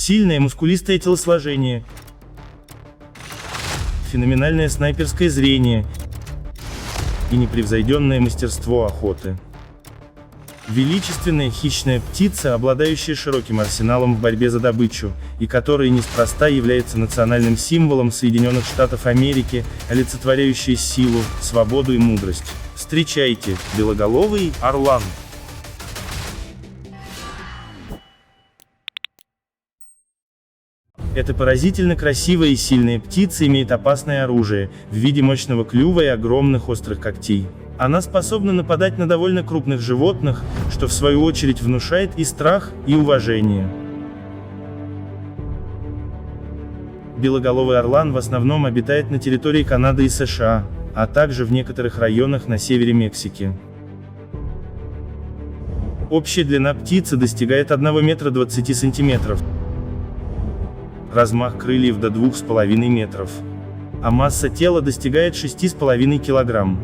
Сильное мускулистое телосложение, феноменальное снайперское зрение и непревзойденное мастерство охоты. Величественная хищная птица, обладающая широким арсеналом в борьбе за добычу, и которая неспроста является национальным символом Соединенных Штатов Америки, олицетворяющая силу, свободу и мудрость. Встречайте, белоголовый орлан. Эта поразительно красивая и сильная птица имеет опасное оружие, в виде мощного клюва и огромных острых когтей. Она способна нападать на довольно крупных животных, что в свою очередь внушает и страх, и уважение. Белоголовый орлан в основном обитает на территории Канады и США, а также в некоторых районах на севере Мексики. Общая длина птицы достигает 1 метра 20 сантиметров. Размах крыльев до 2,5 метров. А масса тела достигает 6,5 килограмм.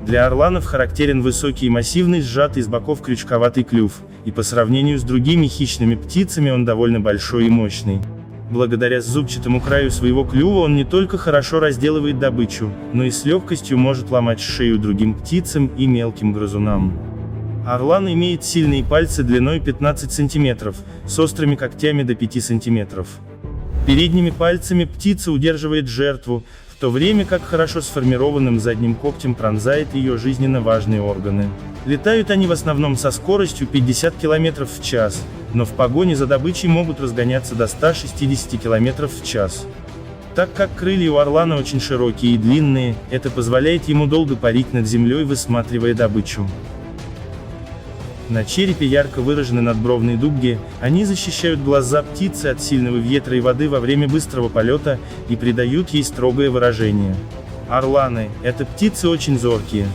Для орланов характерен высокий и массивный сжатый с боков крючковатый клюв, и по сравнению с другими хищными птицами он довольно большой и мощный. Благодаря зубчатому краю своего клюва он не только хорошо разделывает добычу, но и с легкостью может ломать шею другим птицам и мелким грызунам. Орлан имеет сильные пальцы длиной 15 см, с острыми когтями до 5 см. Передними пальцами птица удерживает жертву, в то время как хорошо сформированным задним когтем пронзает ее жизненно важные органы. Летают они в основном со скоростью 50 км в час, но в погоне за добычей могут разгоняться до 160 км в час. Так как крылья у орлана очень широкие и длинные, это позволяет ему долго парить над землей, высматривая добычу. На черепе ярко выражены надбровные дуги, они защищают глаза птицы от сильного ветра и воды во время быстрого полета и придают ей строгое выражение. Орланы – это птицы очень зоркие.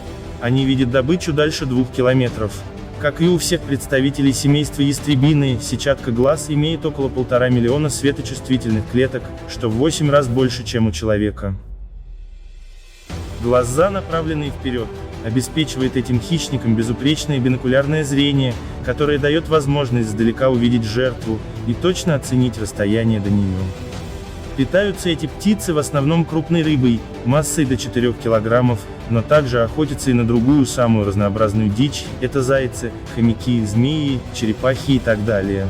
Они видят добычу дальше 2 километров. Как и у всех представителей семейства ястребиные, сетчатка глаз имеет около 1,5 миллиона светочувствительных клеток, что в 8 раз больше, чем у человека. Глаза, направленные вперед, обеспечивает этим хищникам безупречное бинокулярное зрение, которое дает возможность издалека увидеть жертву и точно оценить расстояние до нее. Питаются эти птицы в основном крупной рыбой, массой до 4 килограммов, но также охотятся и на другую самую разнообразную дичь, это зайцы, хомяки, змеи, черепахи и так далее.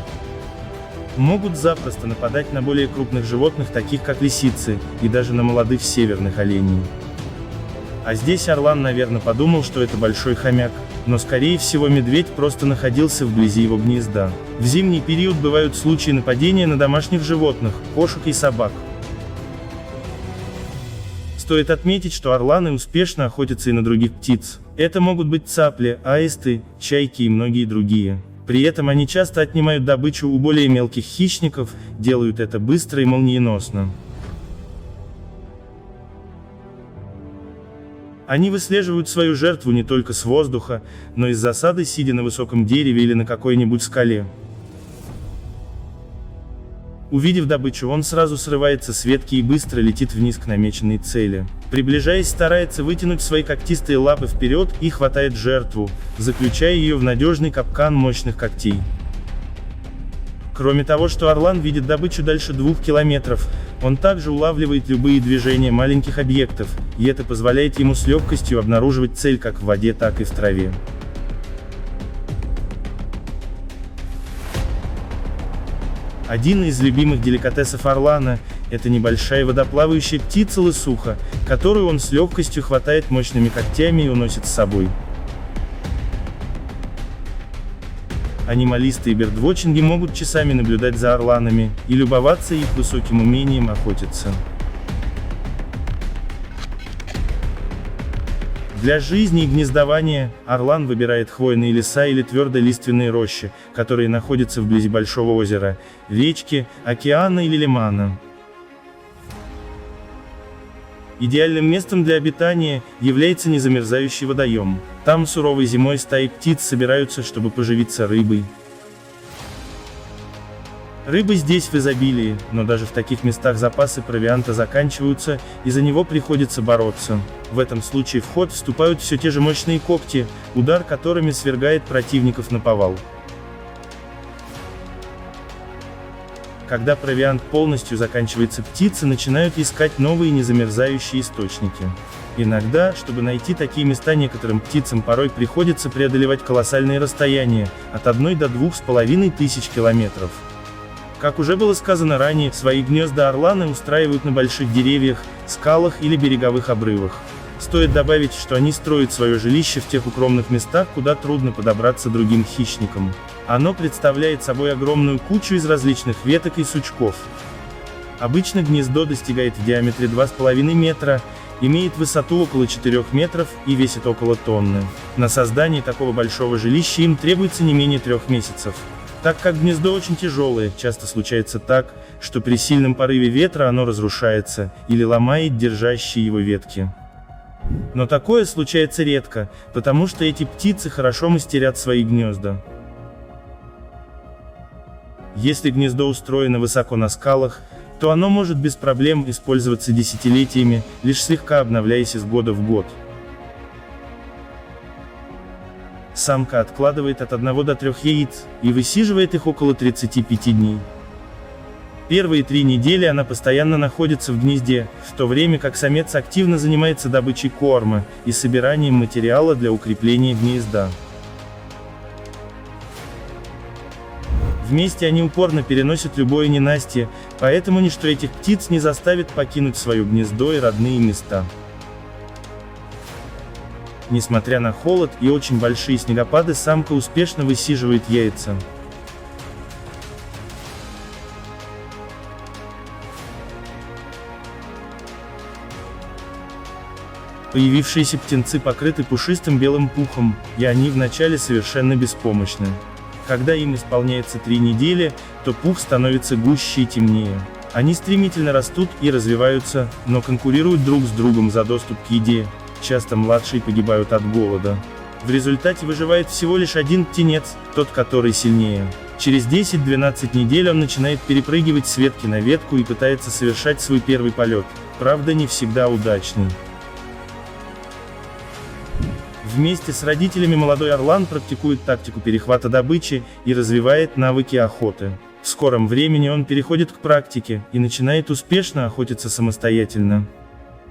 Могут запросто нападать на более крупных животных, таких как лисицы, и даже на молодых северных оленей. А здесь орлан, наверное, подумал, что это большой хомяк, но скорее всего медведь просто находился вблизи его гнезда. В зимний период бывают случаи нападения на домашних животных, кошек и собак. Стоит отметить, что орланы успешно охотятся и на других птиц. Это могут быть цапли, аисты, чайки и многие другие. При этом они часто отнимают добычу у более мелких хищников, делают это быстро и молниеносно. Они выслеживают свою жертву не только с воздуха, но и с засады, сидя на высоком дереве или на какой-нибудь скале. Увидев добычу, он сразу срывается с ветки и быстро летит вниз к намеченной цели. Приближаясь, старается вытянуть свои когтистые лапы вперед и хватает жертву, заключая ее в надежный капкан мощных когтей. Кроме того, что орлан видит добычу дальше 2 километров, он также улавливает любые движения маленьких объектов, и это позволяет ему с легкостью обнаруживать цель как в воде, так и в траве. Один из любимых деликатесов орлана – это небольшая водоплавающая птица-лысуха, которую он с легкостью хватает мощными когтями и уносит с собой. Анималисты и бердвотчинги могут часами наблюдать за орланами и любоваться их высоким умением охотиться. Для жизни и гнездования орлан выбирает хвойные леса или твердолиственные рощи, которые находятся вблизи большого озера, речки, океана или лимана. Идеальным местом для обитания является незамерзающий водоем. Там суровой зимой стаи птиц собираются, чтобы поживиться рыбой. Рыбы здесь в изобилии, но даже в таких местах запасы провианта заканчиваются, и за него приходится бороться. В этом случае в ход вступают все те же мощные когти, удар которыми свергает противников наповал. Когда провиант полностью заканчивается, птицы начинают искать новые незамерзающие источники. Иногда, чтобы найти такие места, некоторым птицам порой приходится преодолевать колоссальные расстояния, от 1 до 2500 километров. Как уже было сказано ранее, свои гнезда орланы устраивают на больших деревьях, скалах или береговых обрывах. Стоит добавить, что они строят свое жилище в тех укромных местах, куда трудно подобраться другим хищникам. Оно представляет собой огромную кучу из различных веток и сучков. Обычно гнездо достигает в диаметре 2,5 метра, имеет высоту около 4 метров и весит около тонны. На создание такого большого жилища им требуется не менее 3 месяцев. Так как гнездо очень тяжелое, часто случается так, что при сильном порыве ветра оно разрушается, или ломает держащие его ветки. Но такое случается редко, потому что эти птицы хорошо мастерят свои гнезда. Если гнездо устроено высоко на скалах, то оно может без проблем использоваться десятилетиями, лишь слегка обновляясь из года в год. Самка откладывает от 1 до 3 яиц, и высиживает их около 35 дней. Первые 3 недели она постоянно находится в гнезде, в то время как самец активно занимается добычей корма и собиранием материала для укрепления гнезда. Вместе они упорно переносят любое ненастье, поэтому ничто этих птиц не заставит покинуть свое гнездо и родные места. Несмотря на холод и очень большие снегопады, самка успешно высиживает яйца. Появившиеся птенцы покрыты пушистым белым пухом, и они вначале совершенно беспомощны. Когда им исполняется 3 недели, то пух становится гуще и темнее. Они стремительно растут и развиваются, но конкурируют друг с другом за доступ к еде. Часто младшие погибают от голода. В результате выживает всего лишь один птенец, тот, который сильнее. Через 10-12 недель он начинает перепрыгивать с ветки на ветку и пытается совершать свой первый полет, правда не всегда удачный. Вместе с родителями молодой орлан практикует тактику перехвата добычи и развивает навыки охоты. В скором времени он переходит к практике и начинает успешно охотиться самостоятельно.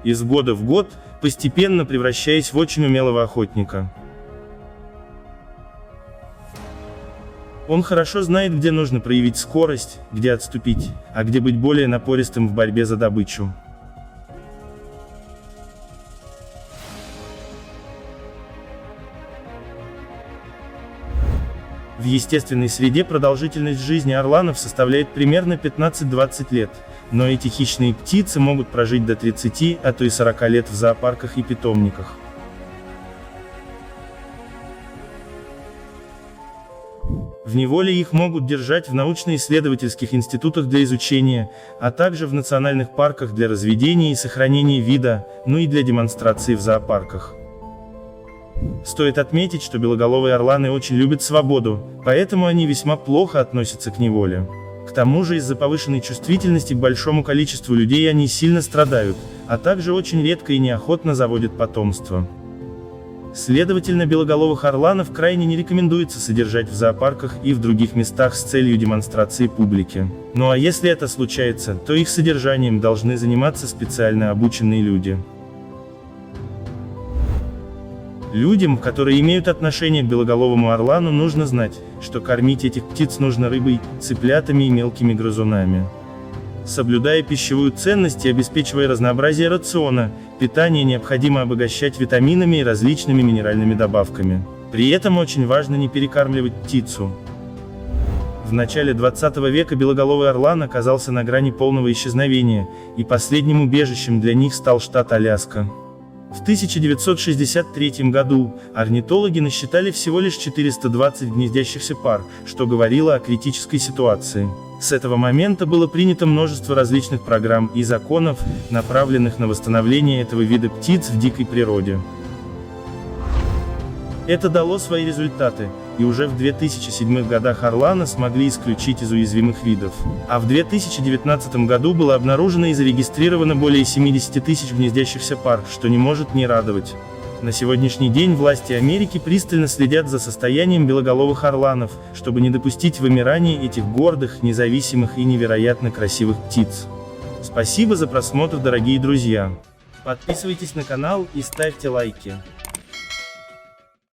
Из года в год, постепенно превращаясь в очень умелого охотника. Он хорошо знает, где нужно проявить скорость, где отступить, а где быть более напористым в борьбе за добычу. В естественной среде продолжительность жизни орланов составляет примерно 15-20 лет, но эти хищные птицы могут прожить до 30, а то и 40 лет в зоопарках и питомниках. В неволе их могут держать в научно-исследовательских институтах для изучения, а также в национальных парках для разведения и сохранения вида, ну и для демонстрации в зоопарках. Стоит отметить, что белоголовые орланы очень любят свободу, поэтому они весьма плохо относятся к неволе. К тому же из-за повышенной чувствительности к большому количеству людей они сильно страдают, а также очень редко и неохотно заводят потомство. Следовательно, белоголовых орланов крайне не рекомендуется содержать в зоопарках и в других местах с целью демонстрации публике. Ну а если это случается, то их содержанием должны заниматься специально обученные люди. Людям, которые имеют отношение к белоголовому орлану, нужно знать, что кормить этих птиц нужно рыбой, цыплятами и мелкими грызунами. Соблюдая пищевую ценность и обеспечивая разнообразие рациона, питание необходимо обогащать витаминами и различными минеральными добавками. При этом очень важно не перекармливать птицу. В начале 20 века белоголовый орлан оказался на грани полного исчезновения, и последним убежищем для них стал штат Аляска. В 1963 году орнитологи насчитали всего лишь 420 гнездящихся пар, что говорило о критической ситуации. С этого момента было принято множество различных программ и законов, направленных на восстановление этого вида птиц в дикой природе. Это дало свои результаты, и уже в 2007 годах орлана смогли исключить из уязвимых видов. А в 2019 году было обнаружено и зарегистрировано более 70 тысяч гнездящихся пар, что не может не радовать. На сегодняшний день власти Америки пристально следят за состоянием белоголовых орланов, чтобы не допустить вымирания этих гордых, независимых и невероятно красивых птиц. Спасибо за просмотр, дорогие друзья. Подписывайтесь на канал и ставьте лайки.